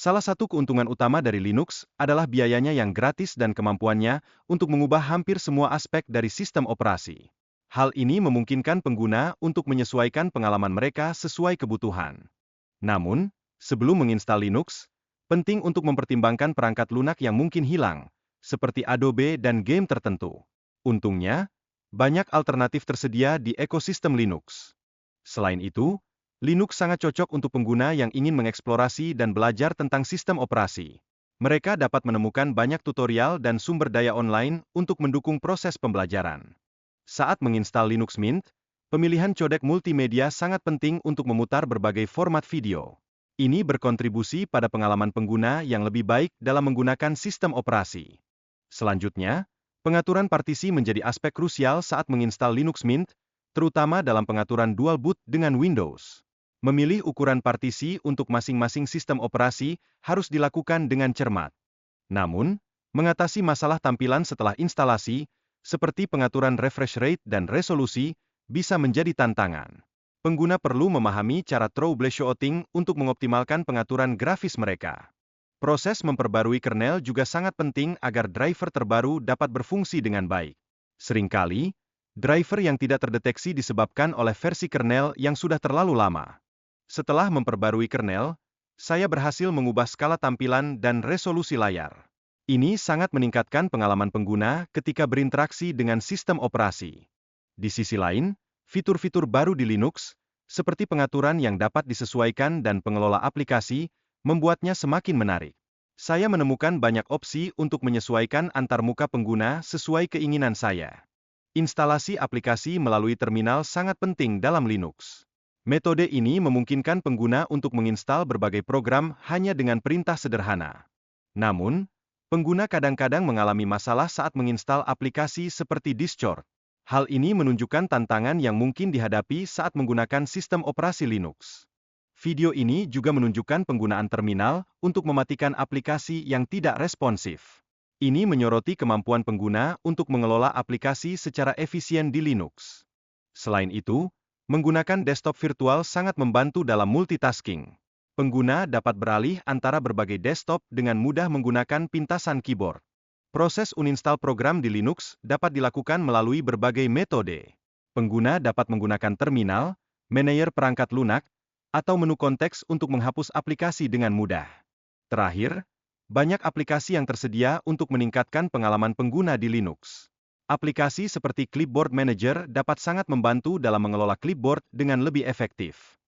Salah satu keuntungan utama dari Linux adalah biayanya yang gratis dan kemampuannya untuk mengubah hampir semua aspek dari sistem operasi. Hal ini memungkinkan pengguna untuk menyesuaikan pengalaman mereka sesuai kebutuhan. Namun, sebelum menginstal Linux, penting untuk mempertimbangkan perangkat lunak yang mungkin hilang, seperti Adobe dan game tertentu. Untungnya, banyak alternatif tersedia di ekosistem Linux. Selain itu, Linux sangat cocok untuk pengguna yang ingin mengeksplorasi dan belajar tentang sistem operasi. Mereka dapat menemukan banyak tutorial dan sumber daya online untuk mendukung proses pembelajaran. Saat menginstal Linux Mint, pemilihan codec multimedia sangat penting untuk memutar berbagai format video. Ini berkontribusi pada pengalaman pengguna yang lebih baik dalam menggunakan sistem operasi. Selanjutnya, pengaturan partisi menjadi aspek krusial saat menginstal Linux Mint, terutama dalam pengaturan dual boot dengan Windows. Memilih ukuran partisi untuk masing-masing sistem operasi harus dilakukan dengan cermat. Namun, mengatasi masalah tampilan setelah instalasi, seperti pengaturan refresh rate dan resolusi, bisa menjadi tantangan. Pengguna perlu memahami cara troubleshooting untuk mengoptimalkan pengaturan grafis mereka. Proses memperbarui kernel juga sangat penting agar driver terbaru dapat berfungsi dengan baik. Seringkali, driver yang tidak terdeteksi disebabkan oleh versi kernel yang sudah terlalu lama. Setelah memperbarui kernel, saya berhasil mengubah skala tampilan dan resolusi layar. Ini sangat meningkatkan pengalaman pengguna ketika berinteraksi dengan sistem operasi. Di sisi lain, fitur-fitur baru di Linux, seperti pengaturan yang dapat disesuaikan dan pengelola aplikasi, membuatnya semakin menarik. Saya menemukan banyak opsi untuk menyesuaikan antarmuka pengguna sesuai keinginan saya. Instalasi aplikasi melalui terminal sangat penting dalam Linux. Metode ini memungkinkan pengguna untuk menginstal berbagai program hanya dengan perintah sederhana. Namun, pengguna kadang-kadang mengalami masalah saat menginstal aplikasi seperti Distort. Hal ini menunjukkan tantangan yang mungkin dihadapi saat menggunakan sistem operasi Linux. Video ini juga menunjukkan penggunaan terminal untuk mematikan aplikasi yang tidak responsif. Ini menyoroti kemampuan pengguna untuk mengelola aplikasi secara efisien di Linux. Selain itu, menggunakan desktop virtual sangat membantu dalam multitasking. Pengguna dapat beralih antara berbagai desktop dengan mudah menggunakan pintasan keyboard. Proses uninstall program di Linux dapat dilakukan melalui berbagai metode. Pengguna dapat menggunakan terminal, manajer perangkat lunak, atau menu konteks untuk menghapus aplikasi dengan mudah. Terakhir, banyak aplikasi yang tersedia untuk meningkatkan pengalaman pengguna di Linux. Aplikasi seperti Clipboard Manager dapat sangat membantu dalam mengelola clipboard dengan lebih efektif.